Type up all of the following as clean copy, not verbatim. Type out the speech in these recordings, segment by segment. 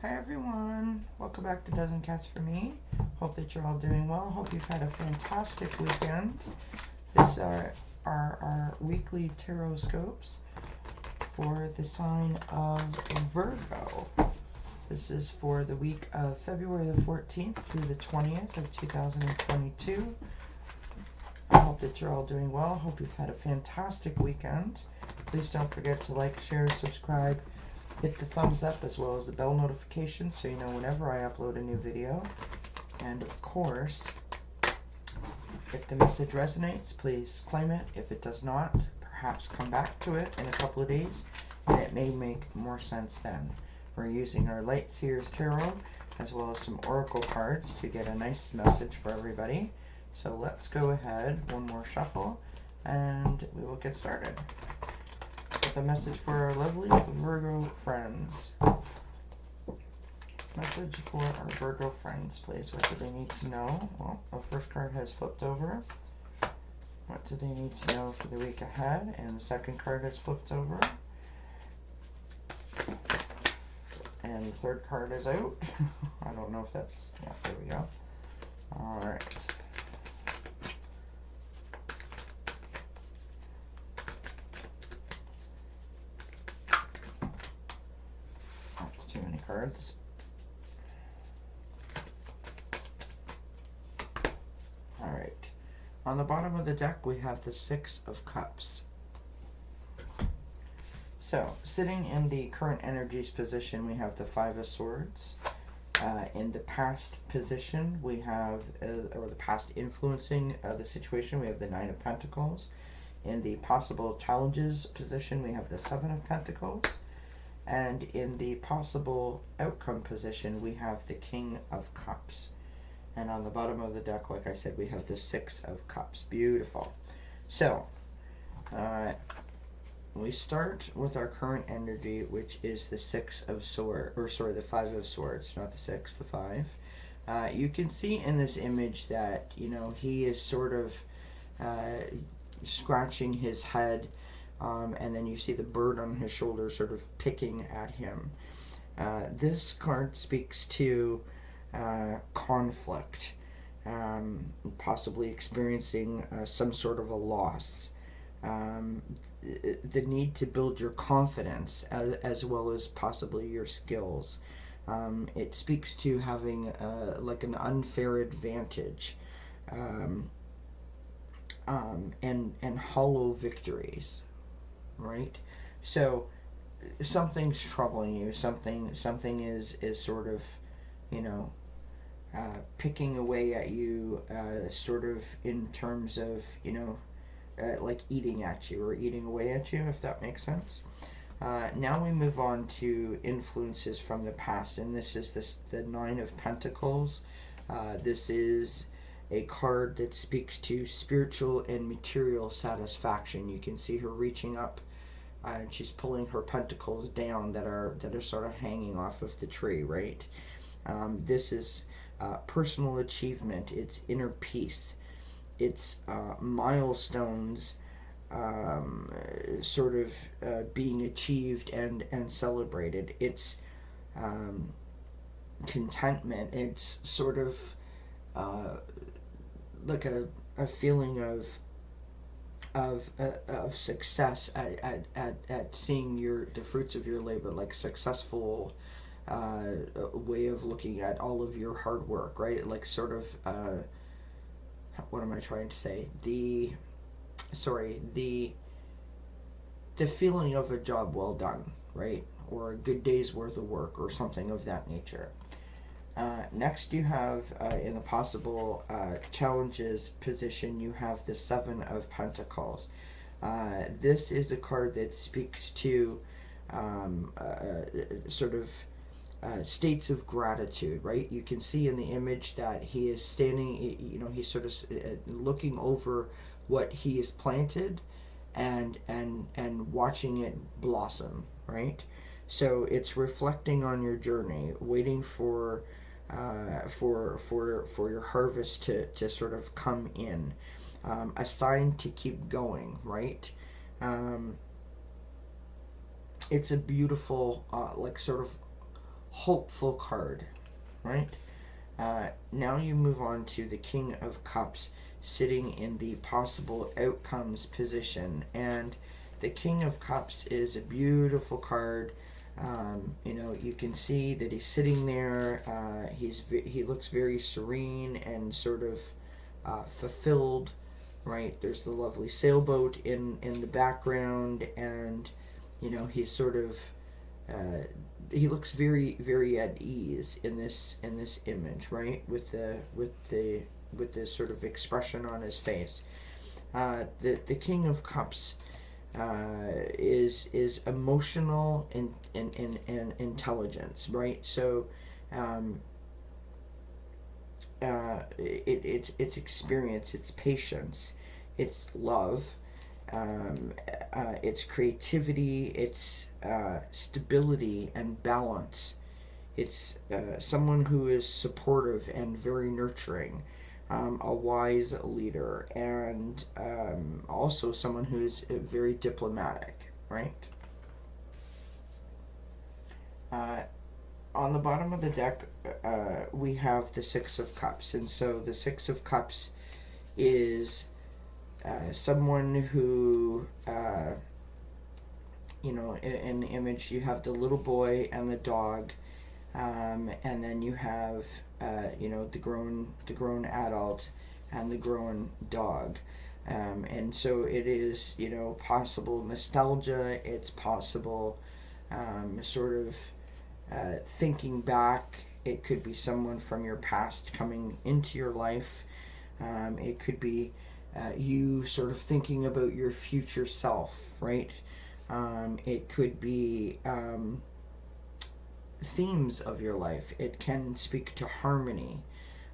Hi everyone, welcome back to dzncats for me. Hope that you're all doing well. Hope you've had a fantastic weekend. These are our weekly Tarotscopes for the sign of Virgo. This is for the week of February the 14th through the 20th of 2022. I hope that you're all doing well. Hope you've had a fantastic weekend. Please don't forget to like, share, subscribe, hit the thumbs up as well as the bell notification so you know whenever I upload a new video. And of course, if the message resonates, please claim it. If it does not, perhaps come back to it in a couple of days and it may make more sense then. We're using our Light Seers Tarot as well as some Oracle cards to get a nice message for everybody. So let's go ahead, one more shuffle, and we will get started with a message for our lovely Virgo friends. Message for our Virgo friends, please. What do they need to know? Well, the first card has flipped over. What do they need to know for the week ahead? And the second card has flipped over. And the third card is out. I don't know if that's... yeah, there we go. Alright. That's too many cards. Alright. On the bottom of the deck, we have the Six of Cups. So, sitting in the current energies position, we have the Five of Swords. In the past position, we have, or the past influencing the situation, we have the Nine of Pentacles. In the possible challenges position, we have the Seven of Pentacles. And in the possible outcome position, we have the King of Cups. And on the bottom of the deck, like I said, we have the Six of Cups. Beautiful. So, we start with our current energy, which is the Six of Swords, or sorry, the Five of Swords, not the Six, the Five. You can see in this image that, you know, he is sort of scratching his head, and then you see the bird on his shoulder sort of picking at him. This card speaks to conflict, possibly experiencing some sort of a loss. The need to build your confidence as well as possibly your skills. It speaks to having like an unfair advantage, and hollow victories, right? So something's troubling you. Something is sort of, you know, picking away at you, sort of in terms of, you know, like eating at you or eating away at you, if that makes sense. Now we move on to influences from the past, and this is the Nine of Pentacles. This is a card that speaks to spiritual and material satisfaction. You can see her reaching up, and she's pulling her pentacles down that are sort of hanging off of the tree, right? This is personal achievement. It's inner peace. It's milestones sort of being achieved and celebrated. It's contentment. It's sort of like a feeling of success at seeing the fruits of your labor, like successful way of looking at all of your hard work, right? Like sort of what am I trying to say? The feeling of a job well done, right? Or a good day's worth of work or something of that nature. Next you have, in the possible challenges position, you have the Seven of Pentacles. This is a card that speaks to sort of states of gratitude, right? You can see in the image that he is standing, you know, he's sort of looking over what he has planted and watching it blossom, right? So it's reflecting on your journey, waiting for your harvest to sort of come in, a sign to keep going, right? It's a beautiful like sort of hopeful card, right? Now you move on to the King of Cups, sitting in the possible outcomes position. And the King of Cups is a beautiful card. You can see that he's sitting there. He looks very serene and sort of fulfilled, right? There's the lovely sailboat in the background, and he's sort of he looks very, very at ease in this image, right? With the sort of expression on his face. The King of Cups is emotional and intelligence, right? So it's experience, it's patience, it's love, it's creativity, it's stability and balance. It's someone who is supportive and very nurturing, a wise leader, and also someone who's very diplomatic, right? On the bottom of the deck, we have the Six of Cups, and so the Six of Cups is someone who, in the image you have the little boy and the dog, and then you have the grown adult and the grown dog, and so it is possible nostalgia. It's possible sort of thinking back. It could be someone from your past coming into your life. It could be you sort of thinking about your future self, right? It could be themes of your life. It can speak to harmony.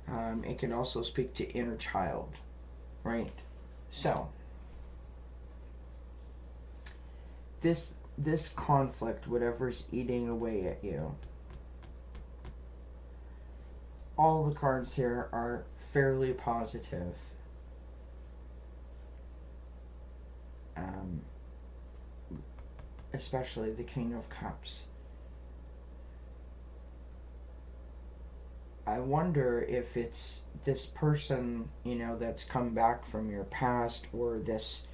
It can also speak to inner child, right? So this conflict, whatever's eating away at you, all the cards here are fairly positive. Especially the King of Cups. I wonder if it's this person, that's come back from your past, or this,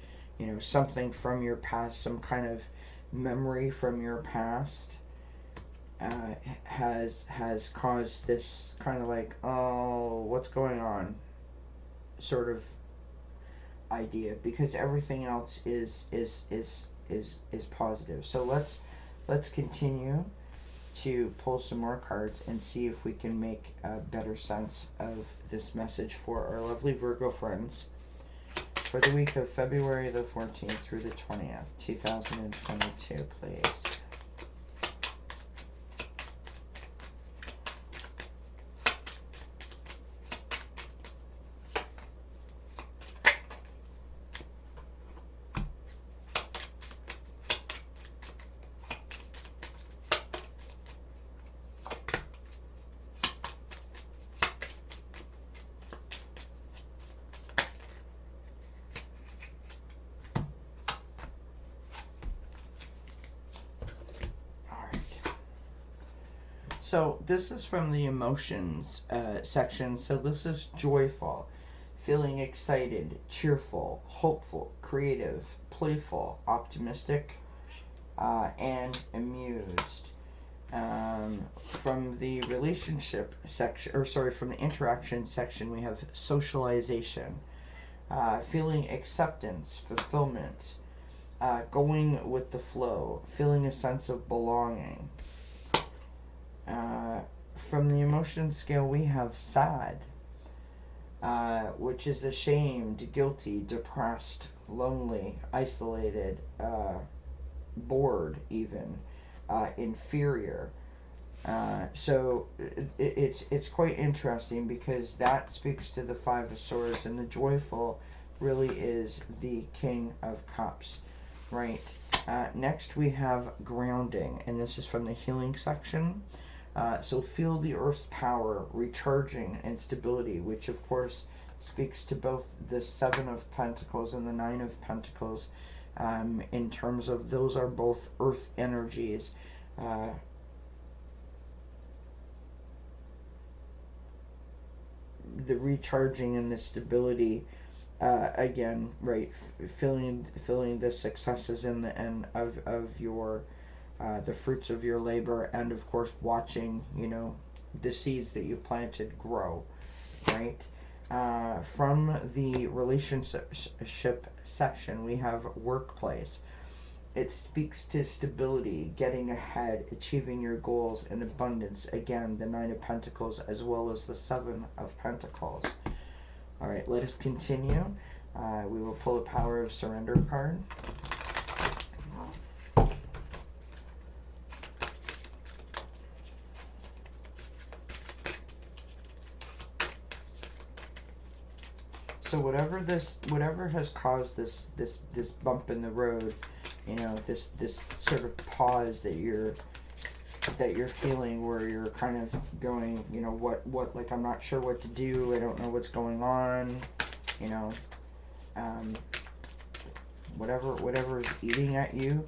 something from your past, some kind of memory from your past, has caused this kind of like, oh, what's going on, sort of idea, because everything else is positive. So let's continue to pull some more cards and see if we can make a better sense of this message for our lovely Virgo friends for the week of February the 14th through the 20th, 2022, please. So this is from the emotions section. So this is joyful, feeling excited, cheerful, hopeful, creative, playful, optimistic, and amused. From the relationship section, from the interaction section, we have socialization, feeling acceptance, fulfillment, going with the flow, feeling a sense of belonging. From the emotion scale, we have sad, which is ashamed, guilty, depressed, lonely, isolated, bored even, inferior. So it's quite interesting, because that speaks to the Five of Swords, and the joyful really is the King of Cups, right? Next we have grounding, and this is from the healing section. So feel the earth's power, recharging, and stability, which of course speaks to both the Seven of Pentacles and the Nine of Pentacles, in terms of those are both earth energies. the recharging and the stability, again, right, feeling the successes and of your the fruits of your labor, and of course watching, you know, the seeds that you've planted grow, right? From the relationship section, we have workplace. It speaks to stability, getting ahead, achieving your goals in abundance. Again, the Nine of Pentacles as well as the Seven of Pentacles. All right, let us continue. We will pull a Power of Surrender card. So whatever has caused this bump in the road, you know, this sort of pause that you're feeling, where you're kind of going, you know, what like, I'm not sure what to do, I don't know what's going on, you know, whatever is eating at you,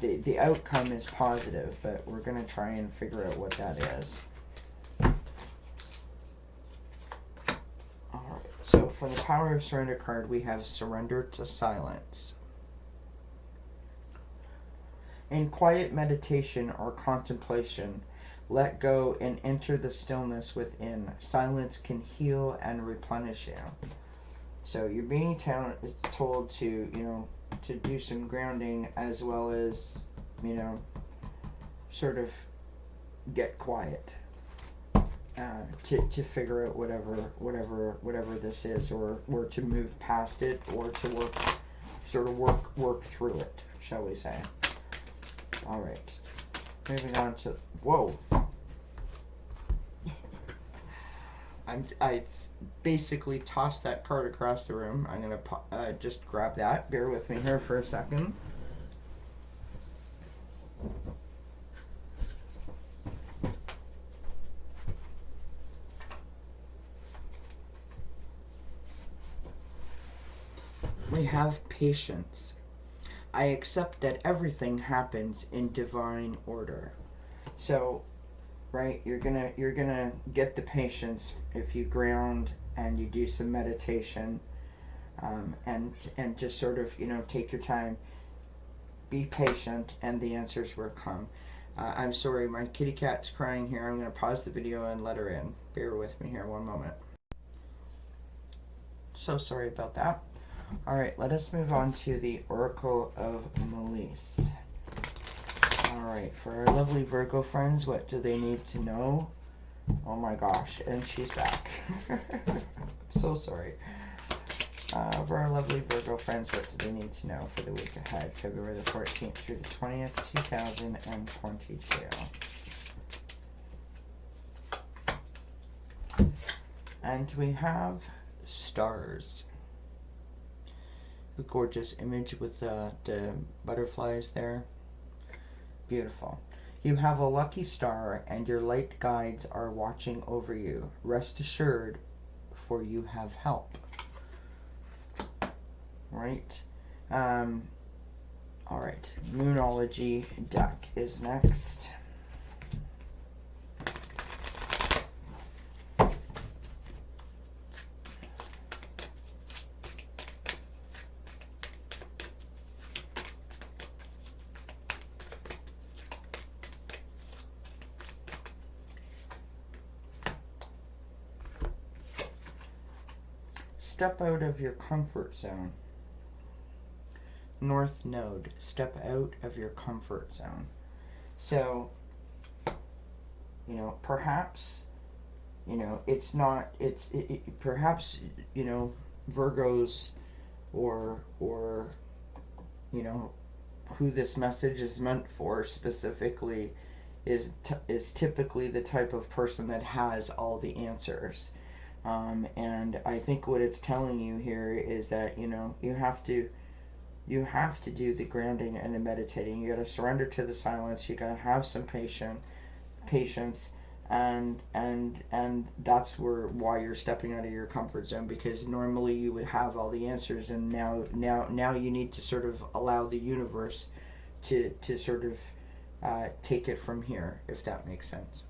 the outcome is positive, but we're gonna try and figure out what that is. So for the Power of Surrender card, we have Surrender to Silence. In quiet meditation or contemplation, let go and enter the stillness within. Silence can heal and replenish you. So you're being told to, you know, to do some grounding, as well as, you know, sort of get quiet. To figure out whatever this is, or to move past it, or to work through it, shall we say. All right, moving on to, whoa, I basically tossed that card across the room. I'm gonna just grab that. Bear with me here for a second. We have patience. I accept that everything happens in divine order. So, right, you're gonna get the patience if you ground and you do some meditation, and just sort of, you know, take your time, be patient, and the answers will come. I'm sorry, my kitty cat's crying here. I'm gonna pause the video and let her in. Bear with me here one moment. So sorry about that. All right, let us move on to the Oracle of Melisse. All right, for our lovely Virgo friends, what do they need to know? Oh my gosh, and she's back. So sorry. For our lovely Virgo friends, what do they need to know for the week ahead, February the 14th through the 20th, 2022? And we have stars. A gorgeous image with the butterflies there. Beautiful. You have a lucky star, and your light guides are watching over you. Rest assured, for you have help. Right? All right. Moonology deck is next. Step out of your comfort zone. North Node, step out of your comfort zone. So, you know, perhaps, you know, perhaps, you know, Virgos, or, you know, who this message is meant for specifically is typically the type of person that has all the answers. And I think what it's telling you here is that, you know, you have to do the grounding and the meditating. You got to surrender to the silence. You got to have some patience, and that's why you're stepping out of your comfort zone, because normally you would have all the answers, and now you need to sort of allow the universe to sort of take it from here, if that makes sense.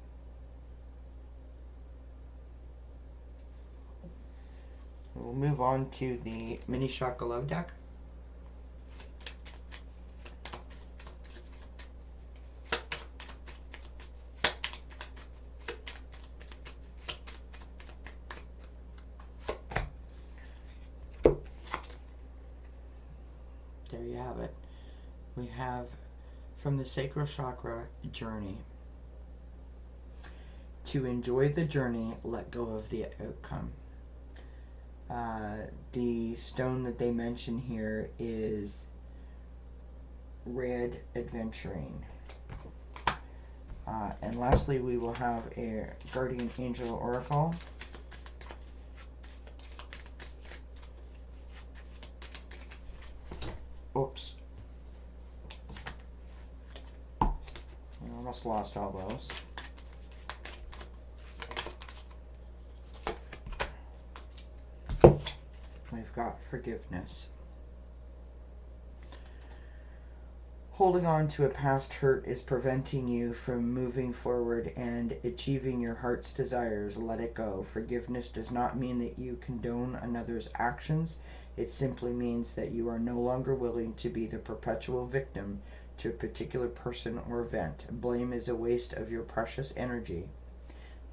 We'll move on to the mini Chakra Love deck. There you have it. We have from the Sacral Chakra Journey. To enjoy the journey, let go of the outcome. The stone that they mention here is red adventuring. And lastly, we will have a guardian angel oracle. Oops. I almost lost all those. We've got forgiveness. Holding on to a past hurt is preventing you from moving forward and achieving your heart's desires. Let it go. Forgiveness does not mean that you condone another's actions. It simply means that you are no longer willing to be the perpetual victim to a particular person or event. Blame is a waste of your precious energy.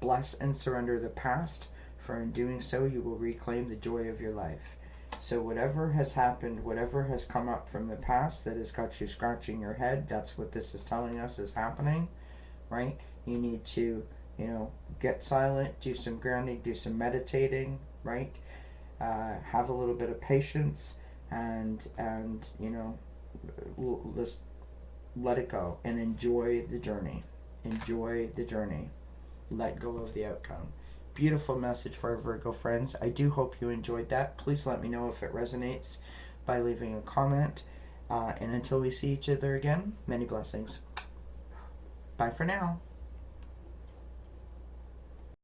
Bless and surrender the past, for in doing so you will reclaim the joy of your life. So whatever has happened, whatever has come up from the past that has got you scratching your head, that's what this is telling us is happening, right? You need to, get silent, do some grounding, do some meditating, right? Have a little bit of patience and just let it go and enjoy the journey. Enjoy the journey. Let go of the outcome. Beautiful message for our Virgo friends. I do hope you enjoyed that. Please let me know if it resonates by leaving a comment. And until we see each other again, many blessings. Bye for now.